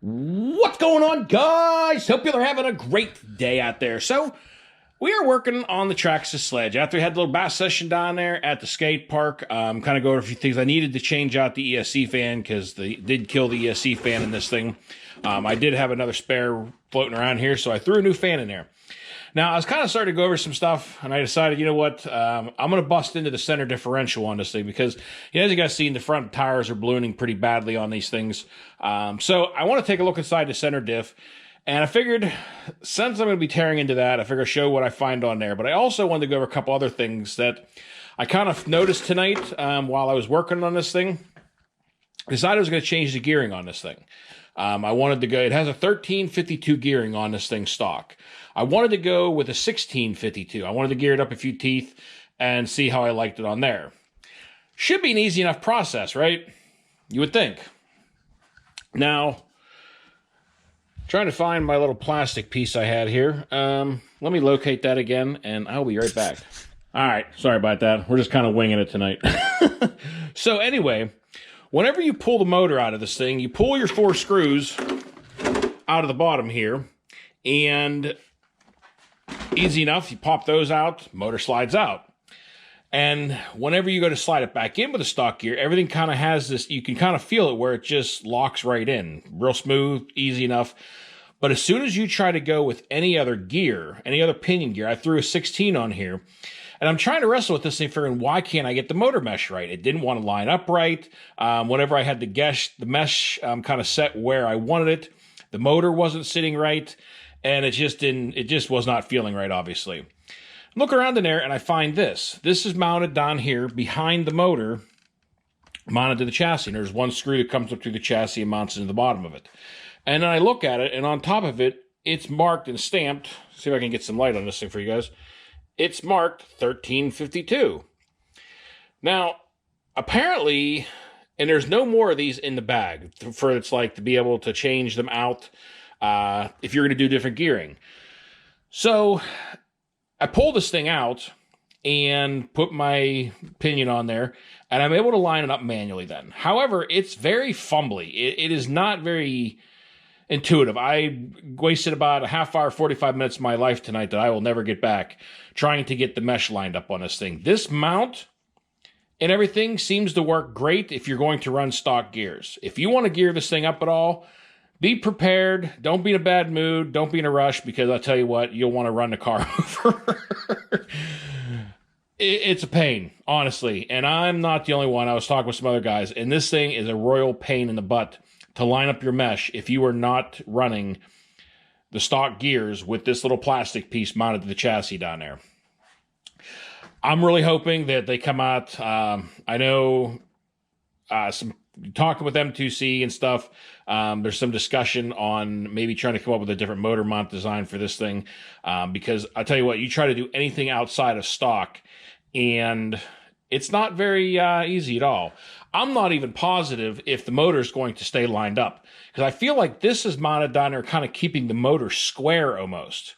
What's going on, guys? Hope you're having a great day out there. So, we are working on the Traxxas Sledge. After we had the little bass session down there at the skate park, kind of go over a few things. I needed to change out the ESC fan because they did kill the ESC fan in this thing. I did have another spare floating around here, so I threw a new fan in there. Now, I was kind of starting to go over some stuff, and I decided, you know what, I'm going to bust into the center differential on this thing because, as you guys see, the front tires are ballooning pretty badly on these things. So I want to take a look inside the center diff, and I figured, since I'm going to be tearing into that, I figured I'd show what I find on there. But I also wanted to go over a couple other things that I kind of noticed tonight while I was working on this thing. I decided I was going to change the gearing on this thing. I wanted to go, it has a 1352 gearing on this thing stock. I wanted to go with a 1652. I wanted to gear it up a few teeth and see how I liked it on there. Should be an easy enough process, right? You would think. Now, trying to find my little plastic piece I had here. Let me locate that again, and I'll be right back. All right, sorry about that. We're just kind of winging it tonight. So anyway, whenever you pull the motor out of this thing, you pull your 4 screws out of the bottom here, and easy enough, you pop those out, motor slides out. And whenever you go to slide it back in with the stock gear, everything kind of has this, you can kind of feel it where it just locks right in. Real smooth, easy enough. But as soon as you try to go with any other gear, any other pinion gear, I threw a 16 on here, and I'm trying to wrestle with this thing, figuring why can't I get the motor mesh right? It didn't want to line up right. Whenever I had the mesh kind of set where I wanted it, the motor wasn't sitting right, and it just was not feeling right, obviously. Look around in there, and I find this. This is mounted down here behind the motor, mounted to the chassis. And there's one screw that comes up through the chassis and mounts into the bottom of it. And then I look at it, and on top of it, it's marked and stamped. See if I can get some light on this thing for you guys. It's marked 1352. Now, apparently, and there's no more of these in the bag for it's like to be able to change them out if you're going to do different gearing. So I pull this thing out and put my pinion on there, and I'm able to line it up manually then. However, it's very fumbly. It is not very intuitive. I wasted about a half hour, 45 minutes of my life tonight that I will never get back trying to get the mesh lined up on this thing. This mount and everything seems to work great if you're going to run stock gears. If you want to gear this thing up at all, be prepared. Don't be in a bad mood. Don't be in a rush, because I'll tell you what, you'll want to run the car over. It's a pain, honestly. And I'm not the only one. I was talking with some other guys, and this thing is a royal pain in the butt to line up your mesh if you are not running the stock gears with this little plastic piece mounted to the chassis down there. I'm really hoping that they come out. I know some talking with M2C and stuff, there's some discussion on maybe trying to come up with a different motor mount design for this thing, because I tell you what, you try to do anything outside of stock, and it's not very easy at all. I'm not even positive if the motor is going to stay lined up, because I feel like this is mounted down there kind of keeping the motor square almost.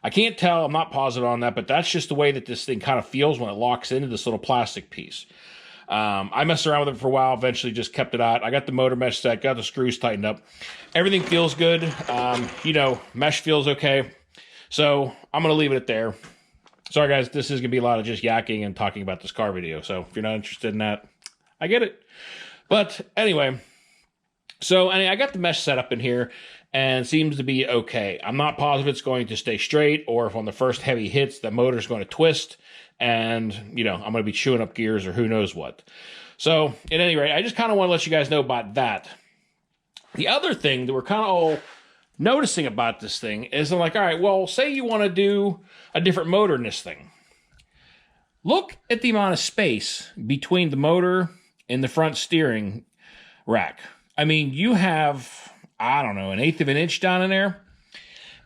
I can't tell, I'm not positive on that, but that's just the way that this thing kind of feels when it locks into this little plastic piece. I messed around with it for a while, eventually just kept it out. I got the motor mesh set, got the screws tightened up. Everything feels good. Mesh feels okay. So I'm going to leave it at there. Sorry, guys, this is going to be a lot of just yakking and talking about this car video. So if you're not interested in that, I get it. But anyway, so I got the mesh set up in here, and it seems to be okay. I'm not positive it's going to stay straight, or if on the first heavy hits, the motor's going to twist, and, I'm going to be chewing up gears or who knows what. So, at any rate, I just kind of want to let you guys know about that. The other thing that we're kind of all noticing about this thing is I'm like, all right, well, say you want to do a different motor in this thing. Look at the amount of space between the motor and the front steering rack. I mean, you have, I don't know, 1/8 of an inch down in there.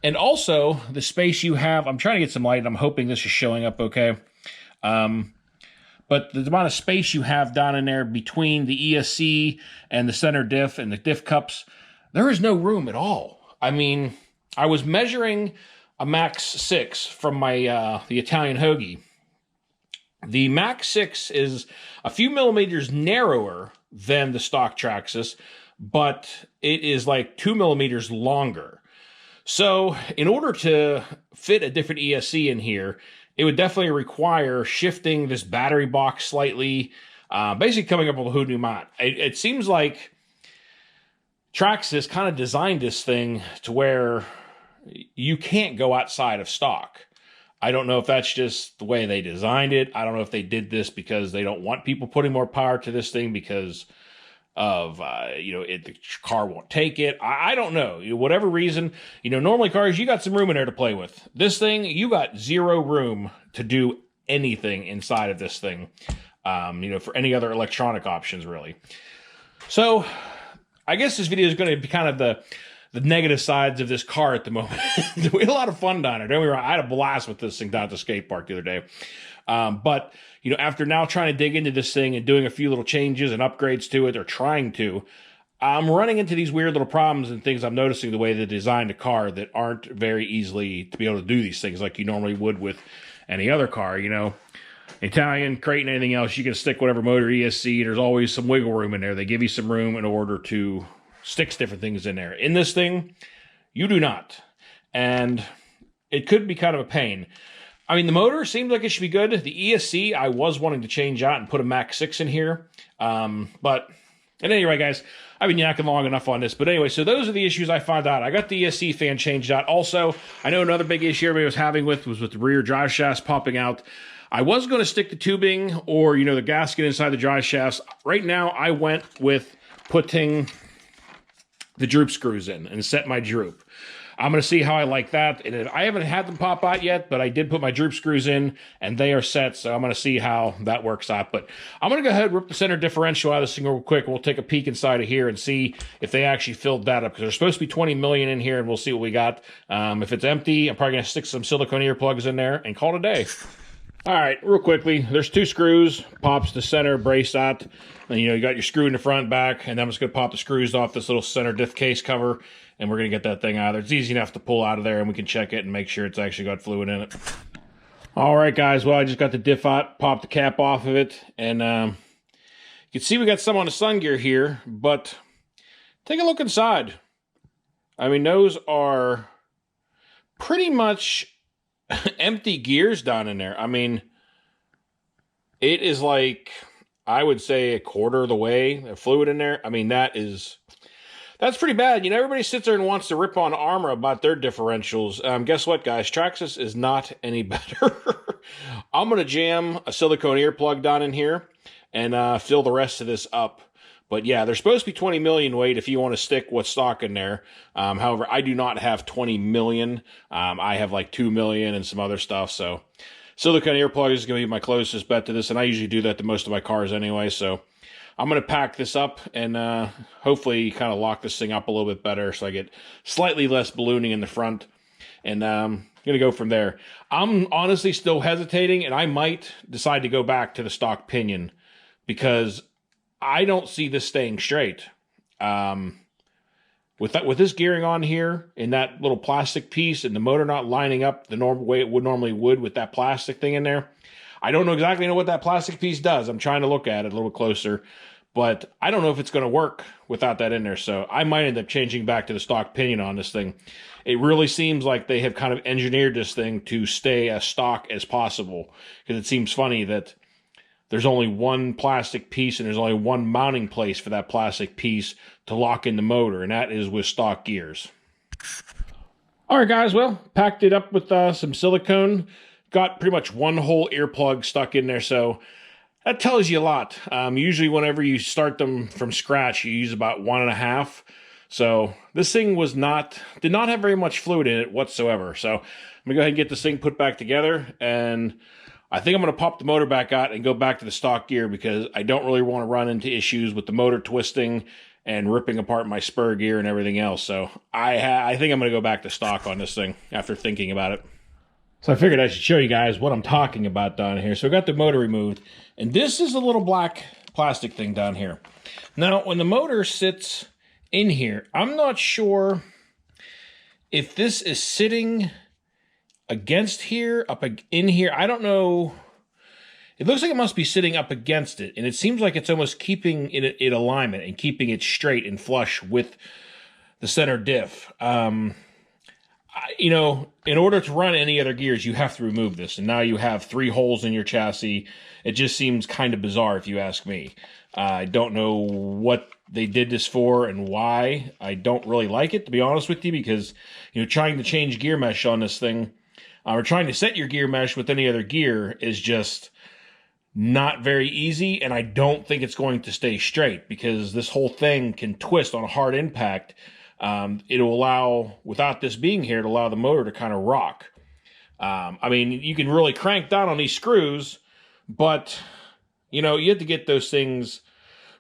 And also, the space you have, I'm trying to get some light, and I'm hoping this is showing up okay. But the amount of space you have down in there between the ESC and the center diff and the diff cups, there is no room at all. I mean, I was measuring a Max 6 from my the Italian hoagie, The Mach 6 is a few millimeters narrower than the stock Traxxas, but it is like 2 millimeters longer. So in order to fit a different ESC in here, it would definitely require shifting this battery box slightly, basically coming up with a whole new mod. It seems like Traxxas kind of designed this thing to where you can't go outside of stock. I don't know if that's just the way they designed it. I don't know if they did this because they don't want people putting more power to this thing because of, the car won't take it. I don't know. Whatever reason, normally cars, you got some room in there to play with. This thing, you got zero room to do anything inside of this thing, for any other electronic options, really. So I guess this video is going to be kind of the negative sides of this car at the moment. We had a lot of fun down there. Don't get me wrong. I had a blast with this thing down at the skate park the other day. But after now trying to dig into this thing and doing a few little changes and upgrades to it, or trying to, I'm running into these weird little problems and things I'm noticing the way they designed a car that aren't very easily to be able to do these things like you normally would with any other car, Italian, crate, and anything else. You can stick whatever motor ESC. There's always some wiggle room in there. They give you some room in order to sticks different things in there. In this thing, you do not. And it could be kind of a pain. I mean, the motor seems like it should be good. The ESC, I was wanting to change out and put a Mach 6 in here. But at any rate, guys, I've been yakking long enough on this. But anyway, so those are the issues I found out. I got the ESC fan changed out. Also, I know another big issue everybody was having was with the rear drive shafts popping out. I was going to stick the tubing or, the gasket inside the drive shafts. Right now, I went with putting the droop screws in and set my droop. I'm going to see how I like that. And I haven't had them pop out yet, but I did put my droop screws in and they are set. So I'm going to see how that works out. But I'm going to go ahead and rip the center differential out of this thing real quick. We'll take a peek inside of here and see if they actually filled that up, because there's supposed to be 20 million in here, and we'll see what we got. If it's empty, I'm probably going to stick some silicone earplugs in there and call it a day. All right, real quickly, there's 2 screws, pops the center brace out. And, you got your screw in the front and back, and I'm just going to pop the screws off this little center diff case cover, and we're going to get that thing out of there. It's easy enough to pull out of there, and we can check it and make sure it's actually got fluid in it. All right, guys, well, I just got the diff out, popped the cap off of it, and you can see we got some on the sun gear here, but take a look inside. I mean, those are pretty much empty gears down in there. I mean, it is like, I would say, a quarter of the way of fluid in there. I mean, that's pretty bad. Everybody sits there and wants to rip on Armor about their differentials. Guess what, guys? Traxxas is not any better. I'm going to jam a silicone earplug down in here and fill the rest of this up. But yeah, there's supposed to be 20 million weight if you want to stick what's stock in there. However, I do not have 20 million. I have like 2 million and some other stuff. So silicone earplug is going to be my closest bet to this. And I usually do that to most of my cars anyway. So I'm going to pack this up and hopefully kind of lock this thing up a little bit better so I get slightly less ballooning in the front. And I'm going to go from there. I'm honestly still hesitating, and I might decide to go back to the stock pinion because I don't see this staying straight. With this gearing on here in that little plastic piece and the motor not lining up the normal way it would normally with that plastic thing in there, I don't exactly know what that plastic piece does. I'm trying to look at it a little closer, but I don't know if it's going to work without that in there. So I might end up changing back to the stock pinion on this thing. It really seems like they have kind of engineered this thing to stay as stock as possible, because it seems funny that there's only one plastic piece and there's only one mounting place for that plastic piece to lock in the motor, and that is with stock gears. All right, guys, well, packed it up with some silicone. Got pretty much one whole earplug stuck in there, so that tells you a lot. Usually whenever you start them from scratch, you use about 1.5. So this thing did not have very much fluid in it whatsoever. So I'm gonna go ahead and get this thing put back together, and I think I'm going to pop the motor back out and go back to the stock gear because I don't really want to run into issues with the motor twisting and ripping apart my spur gear and everything else. So I think I'm going to go back to stock on this thing after thinking about it. So I figured I should show you guys what I'm talking about down here. So I got the motor removed, and this is a little black plastic thing down here. Now, when the motor sits in here, I'm not sure if this is sitting against here, up in here. I don't know it looks like it must be sitting up against it, and it seems like it's almost keeping it in alignment and keeping it straight and flush with the center diff. You know, in order to run any other gears, you have to remove this, and now you have 3 holes in your chassis. It just seems kind of bizarre, if you ask me. I don't know what they did this for and why. I don't really like it, to be honest with you, because, you know, trying to change gear mesh on this thing, or trying to set your gear mesh with any other gear is just not very easy, and I don't think it's going to stay straight, because this whole thing can twist on a hard impact. It'll allow, without this being here, it'll allow the motor to kind of rock. I mean, you can really crank down on these screws, but, you know, you have to get those things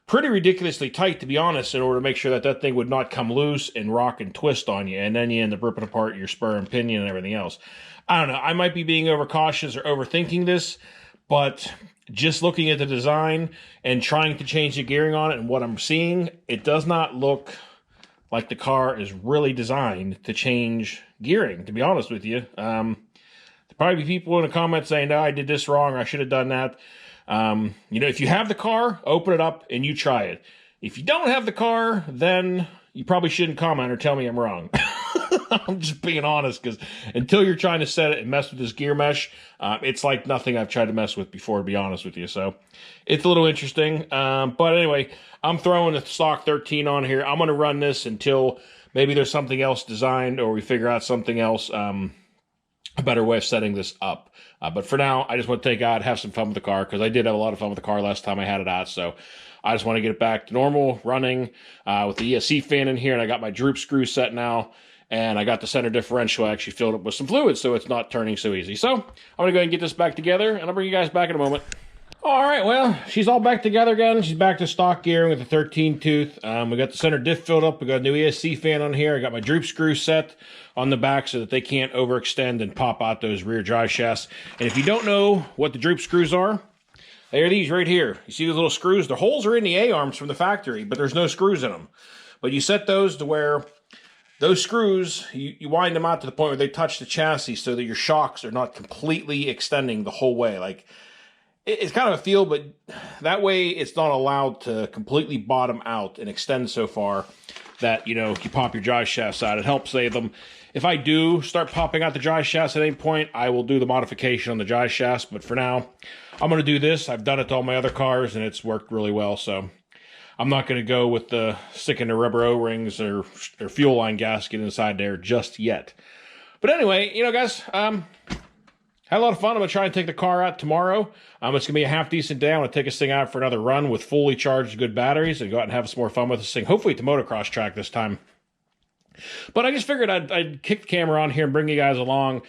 pretty ridiculously tight, to be honest, in order to make sure that that thing would not come loose and rock and twist on you, and then you end up ripping apart your spur and pinion and everything else. I don't know. I might be being overcautious or overthinking this, but just looking at the design and trying to change the gearing on it and what I'm seeing, it does not look like the car is really designed to change gearing, to be honest with you. There'll probably be people in the comments saying, no, I did this wrong, or I should have done that. You know, if you have the car, open it up and you try it. If you don't have the car, then you probably shouldn't comment or tell me I'm wrong. I'm just being honest, because until you're trying to set it and mess with this gear mesh, it's like nothing I've tried to mess with before, to be honest with you. So it's a little interesting. But anyway, I'm throwing the stock 13 on here. I'm going to run this until maybe there's something else designed, or we figure out something else, a better way of setting this up. But for now, I just want to take it out, have some fun with the car, because I did have a lot of fun with the car last time I had it out. So I just want to get it back to normal running with the ESC fan in here, and I got my droop screw set now. And I got the center differential actually filled up with some fluid, so it's not turning so easy. So I'm going to go ahead and get this back together, and I'll bring you guys back in a moment. All right, well, she's all back together again. She's back to stock gearing with the 13 tooth. We got the center diff filled up. We got a new ESC fan on here. I got my droop screw set on the back so that they can't overextend and pop out those rear drive shafts. And if you don't know what the droop screws are, they are these right here. You see those little screws? The holes are in the A-arms from the factory, but there's no screws in them. But you set those to where those screws, you wind them out to the point where they touch the chassis so that your shocks are not completely extending the whole way. Like, it's kind of a feel, but that way it's not allowed to completely bottom out and extend so far that, you know, you pop your drive shafts out. It helps save them. If I do start popping out the drive shafts at any point, I will do the modification on the drive shafts. But for now, I'm going to do this. I've done it to all my other cars, and it's worked really well. So I'm not going to go with the sticking the rubber O-rings or fuel line gasket inside there just yet. But anyway, you know, guys, had a lot of fun. I'm going to try and take the car out tomorrow. It's going to be a half-decent day. I'm going to take this thing out for another run with fully charged good batteries and go out and have some more fun with this thing. Hopefully to motocross track this time. But I just figured I'd kick the camera on here and bring you guys along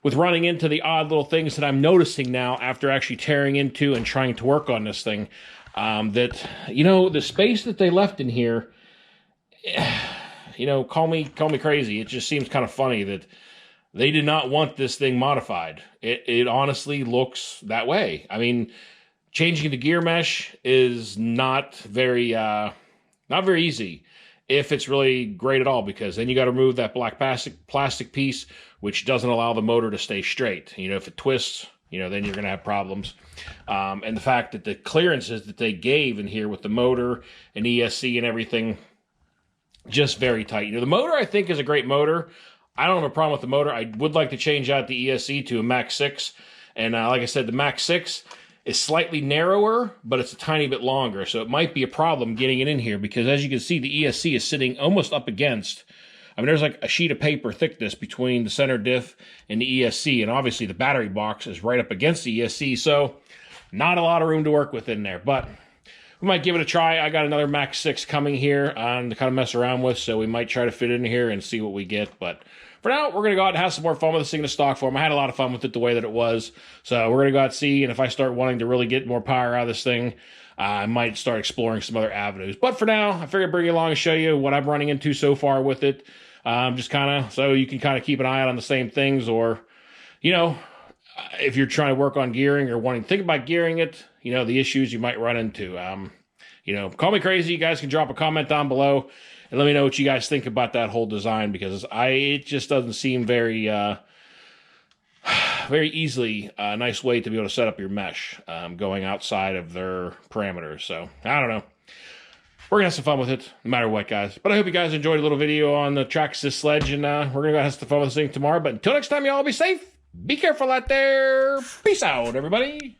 with running into the odd little things that I'm noticing now after actually tearing into and trying to work on this thing. That, you know, the space that they left in here, you know, call me crazy. It just seems kind of funny that they did not want this thing modified. It honestly looks that way. I mean, changing the gear mesh is not very easy if it's really great at all, because then you got to remove that black plastic piece, which doesn't allow the motor to stay straight. You know, if it twists, you know, then you're going to have problems. And the fact that the clearances that they gave in here with the motor and ESC and everything, just very tight. You know, the motor, I think, is a great motor. I don't have a problem with the motor. I would like to change out the ESC to a Max 6. And like I said, the Max 6 is slightly narrower, but it's a tiny bit longer. So it might be a problem getting it in here, because as you can see, the ESC is sitting almost up against, I mean, there's like a sheet of paper thickness between the center diff and the ESC, and obviously the battery box is right up against the ESC, so not a lot of room to work with in there, but we might give it a try. I got another Max 6 coming here to kind of mess around with, so we might try to fit it in here and see what we get, but for now, we're going to go out and have some more fun with this thing in the stock form. I had a lot of fun with it the way that it was, so we're going to go out and see, and if I start wanting to really get more power out of this thing, I might start exploring some other avenues. But for now, I figured I'd bring you along and show you what I'm running into so far with it. Just kind of, so you can kind of keep an eye out on the same things, or, you know, if you're trying to work on gearing or wanting to think about gearing it, you know, the issues you might run into. You know, call me crazy. You guys can drop a comment down below and let me know what you guys think about that whole design, because it just doesn't seem very, very easily a nice way to be able to set up your mesh going outside of their parameters. So I don't know. We're going to have some fun with it, no matter what, guys. But I hope you guys enjoyed a little video on the Traxxas Sledge, and we're going to go have some fun with this thing tomorrow. But until next time, y'all be safe. Be careful out there. Peace out, everybody.